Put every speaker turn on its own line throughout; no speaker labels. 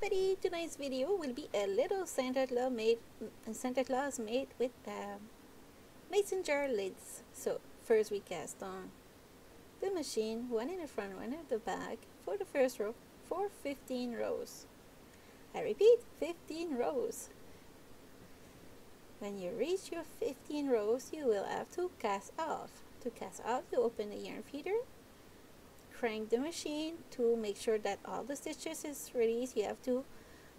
everybody, tonight's video will be a little Santa Claus made with mason jar lids. So first we cast on the machine, one in the front, one in the back, for the first row for 15 rows. I repeat, 15 rows. When you reach your 15 rows, you will have to cast off. To cast off, you open the yarn feeder, crank the machine to make sure that all the stitches is released. You have to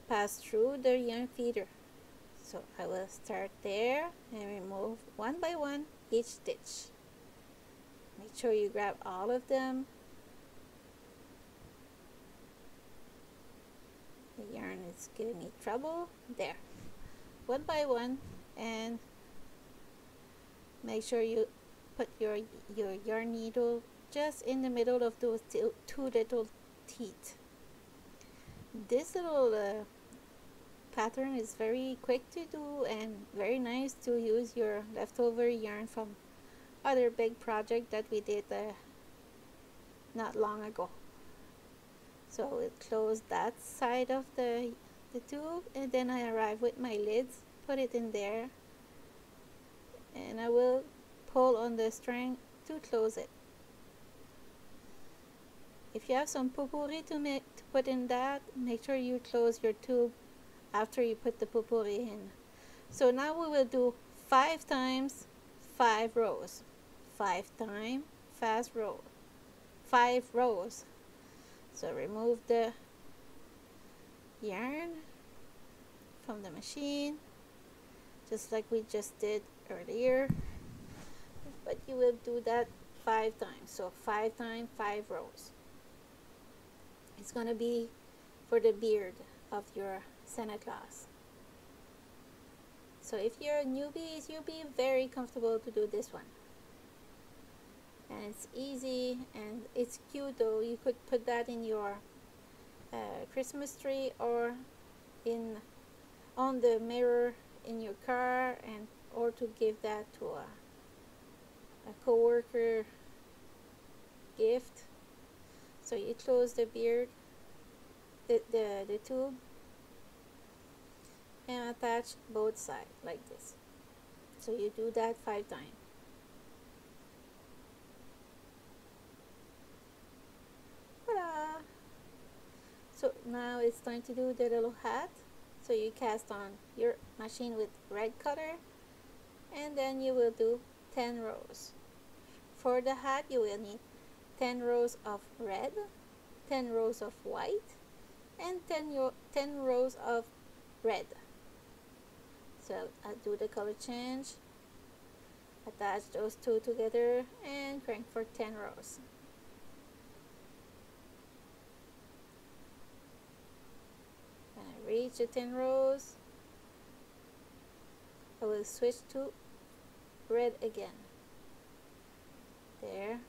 pass through the yarn feeder. So I will start there and remove one by one each stitch. Make sure you grab all of them. The yarn is giving me trouble. There, one by one, and make sure you put your yarn needle just in the middle of those two little teeth. This little pattern is very quick to do and very nice to use your leftover yarn from other big project that we did not long ago. So we'll close that side of the tube, and then I arrive with my lids, put it in there, and I will pull on the string to close it. If you have some potpourri to put in that, make sure you close your tube after you put the potpourri in. So now we will do 5 times 5 rows. 5 times 5 rows. So remove the yarn from the machine, just like we just did earlier. But you will do that 5 times. So 5 times 5 rows. It's going to be for the beard of your Santa Claus. So if you're newbies, you'll be very comfortable to do this one. And it's easy and it's cute though. You could put that in your Christmas tree or on the mirror in your car, or to give that to a co-worker gift. So you close the beard, the tube, and attach both sides like this. So you do that 5 times. Ta-da! So now it's time to do the little hat. So you cast on your machine with red color, and then you will do 10 rows. For the hat, you will need 10 rows of red, 10 rows of white, and 10 rows of red. So I'll do the color change, attach those two together, and crank for 10 rows. When I reach the 10 rows, I will switch to red again. There.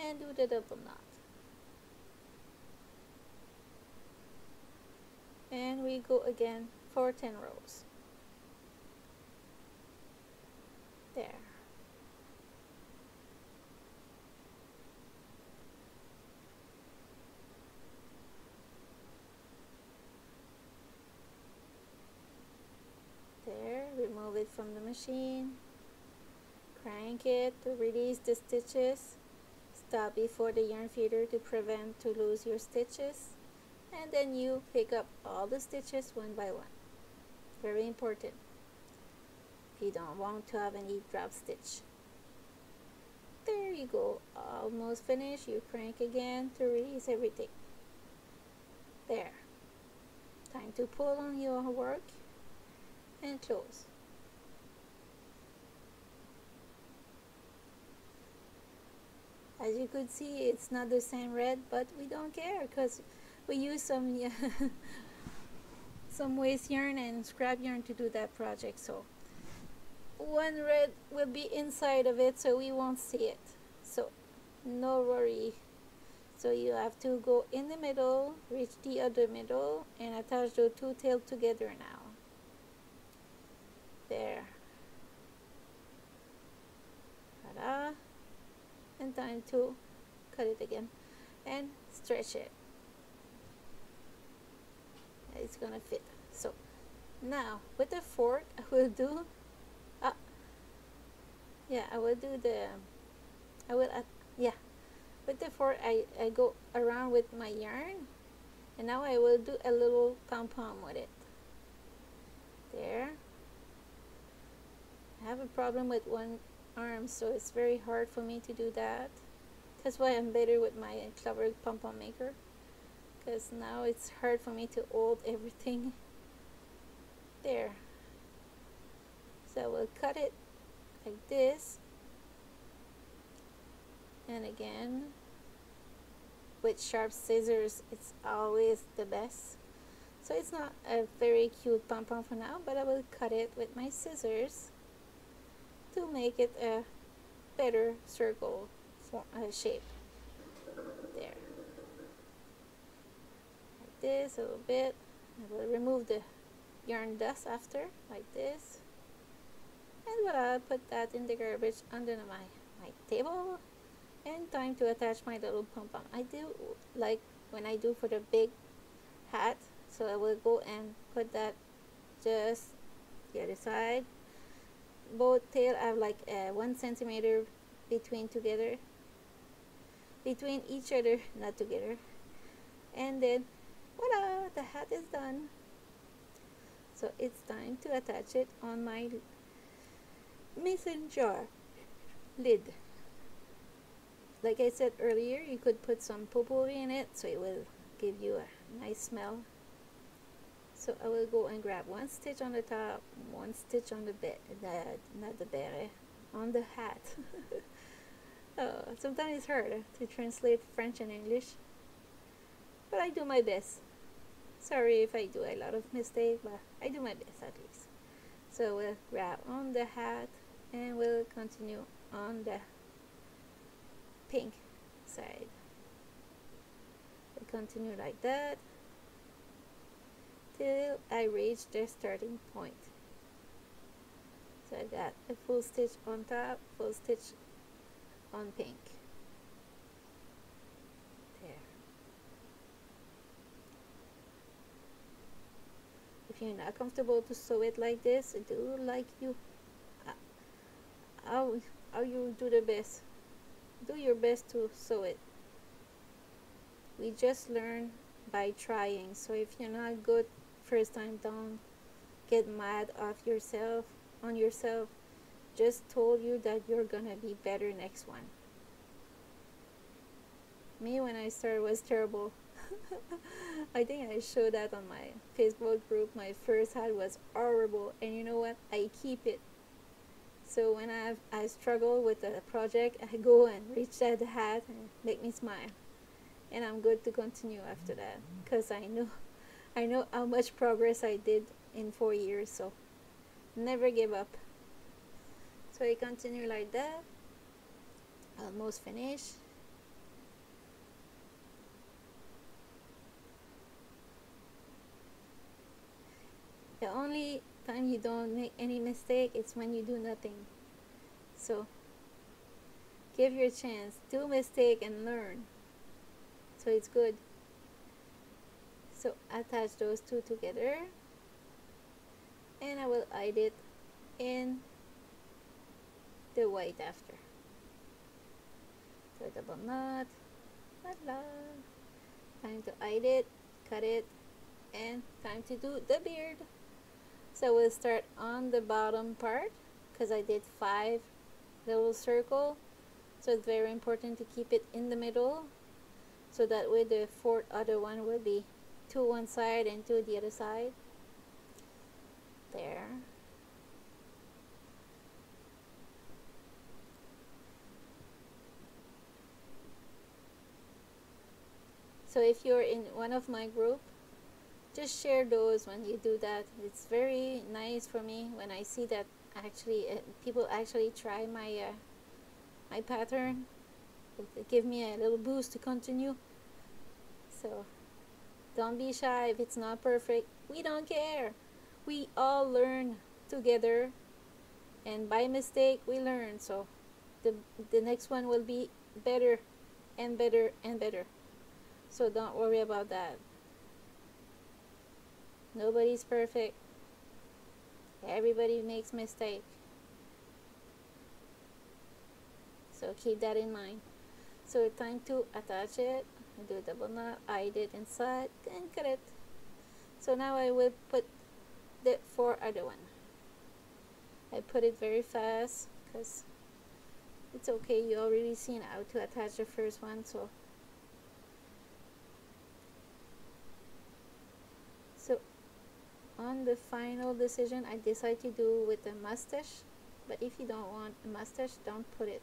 And do the double knot. And we go again for 10 rows. There. There, remove it from the machine. Crank it to release the stitches. Stop before the yarn feeder to prevent to lose your stitches, and then you pick up all the stitches one by one. Very important if you don't want to have any drop stitch. There you go, almost finished. You crank again to release everything. There. Time to pull on your work and close. As you could see, it's not the same red, but we don't care because we use some waste yarn and scrap yarn to do that project. So one red will be inside of it, so we won't see it. So no worry. So you have to go in the middle, reach the other middle, and attach the two tails together now. There. Ta-da! And time to cut it again and stretch it. it's gonna fit. So now with the fork I will do yeah, I will do the I will yeah, with the fork I go around with my yarn, and now I will do a little pom-pom with it. There. I have a problem with one arm, so it's very hard for me to do that. That's why I'm better with my clever pom-pom maker, because now it's hard for me to hold everything. There. So I will cut it like this, and again with sharp scissors, it's always the best. So it's not a very cute pom-pom for now, but I will cut it with my scissors to make it a better circle shape. There. Like this a little bit. I will remove the yarn dust after, like this. And voila, put that in the garbage under my table. And time to attach my little pom-pom. I do like when I do for the big hat, so I will go and put that just the other side. Both tail have like 1 centimeter between each other, not together. And then voila, the hat is done. So it's time to attach it on my mason jar lid. Like I said earlier, you could put some potpourri in it, so it will give you a nice smell. So I will go and grab 1 stitch on the top, 1 stitch on the on the hat. Oh, sometimes it's hard to translate French and English, but I do my best. Sorry if I do a lot of mistakes, but I do my best at least. So we'll grab on the hat, and we'll continue on the pink side. We'll continue like that till I reach the starting point. So I got a full stitch on top, full stitch on pink. There. If you're not comfortable to sew it like this, do like you how you do the best. Do your best to sew it. We just learn by trying, so if you're not good first time, don't get mad on yourself. Just told you that you're gonna be better next one. Me, when I started, was terrible. I think I showed that on my Facebook group. My first hat was horrible, and you know what, I keep it. So when I struggle with a project, I go and reach that hat and make me smile, and I'm good to continue after that, because I know how much progress I did in 4 years. So never give up. So I continue like that. Almost finished. The only time you don't make any mistake is when you do nothing. So give your chance, do mistake and learn. So it's good. So attach those two together, and I will hide it in the white after. So double knot, voila. Time to hide it, cut it, and time to do the beard. So we'll start on the bottom part, because I did 5 little circles. So it's very important to keep it in the middle, so that way the 4th other one will be 2 one side and 2 the other side. There. So if you're in one of my group, just share those when you do that. It's very nice for me when I see that actually people actually try my my pattern. It give me a little boost to continue. So don't be shy if it's not perfect. We don't care. We all learn together, and by mistake we learn. So the next one will be better and better and better. So don't worry about that. Nobody's perfect. Everybody makes mistakes. So keep that in mind. So it's time to attach it. Do a double knot, hide it inside, and cut it. So now I will put the 4 other one. I put it very fast because it's okay. You already seen how to attach the first one. So on the final decision, I decided to do with a mustache. But if you don't want a mustache, don't put it.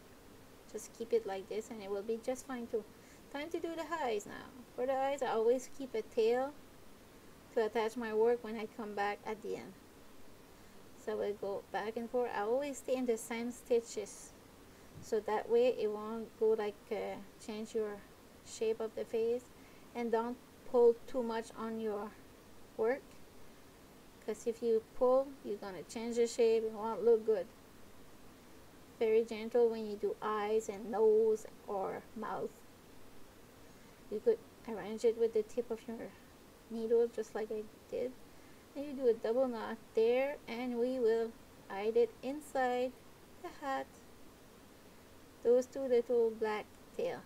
Just keep it like this and it will be just fine too. Time to do the eyes now. For the eyes, I always keep a tail to attach my work when I come back at the end. So I will go back and forth. I always stay in the same stitches, so that way it won't go like change your shape of the face. And don't pull too much on your work, because if you pull, you're gonna change the shape. It won't look good. Very gentle when you do eyes and nose or mouth. You could arrange it with the tip of your needle just like I did. And you do a double knot there, and we will hide it inside the hat. Those two little black tail.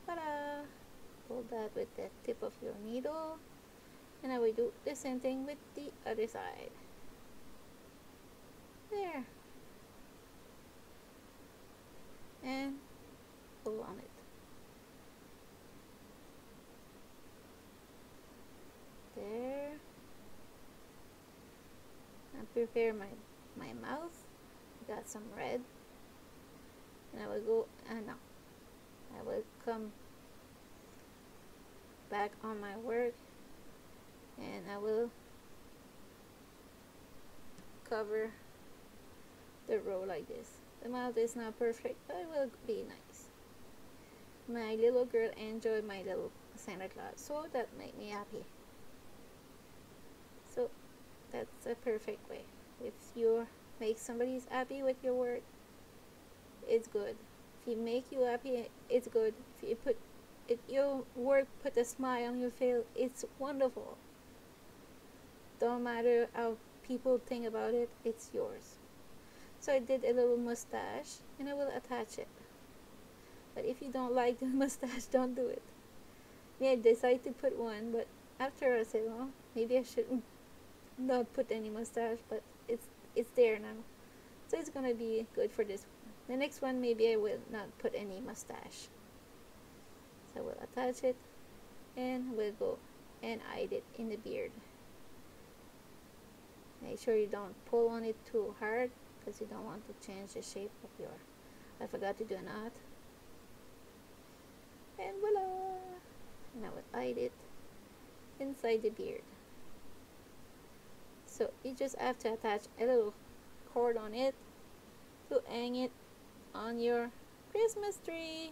Ta-da! Pull that with the tip of your needle. And I will do the same thing with the other side. There. And pull on it. There. I prepare my mouth. Got some red. And I will go, no. I will come back on my work. And I will cover the row like this. The mouth is not perfect, but it will be nice. My little girl enjoyed my little Santa Claus, so that made me happy. So that's a perfect way. If you make somebody happy with your work, it's good. If you make you happy, it's good. If your work put a smile on your face, it's wonderful. Don't matter how people think about it, it's yours. So I did a little mustache and I will attach it. But if you don't like the mustache, don't do it. Yeah, I decided to put one, but after I said, well, maybe I shouldn't not put any mustache, but it's there now. So it's gonna be good for this one. The next one, maybe I will not put any mustache. So I will attach it and we'll go and hide it in the beard. Make sure you don't pull on it too hard, because you don't want to change the shape of your, I forgot to do a knot. And voila! And I will hide it inside the beard. So you just have to attach a little cord on it to hang it on your Christmas tree.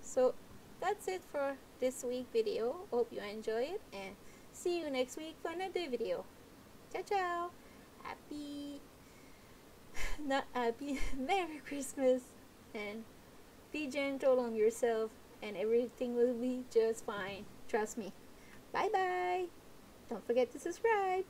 So that's it for this week video. Hope you enjoy it, and see you next week for another video. Ciao ciao! Happy, not happy, Merry Christmas, and be gentle on yourself and everything will be just fine. Trust me. Bye bye. Don't forget to subscribe.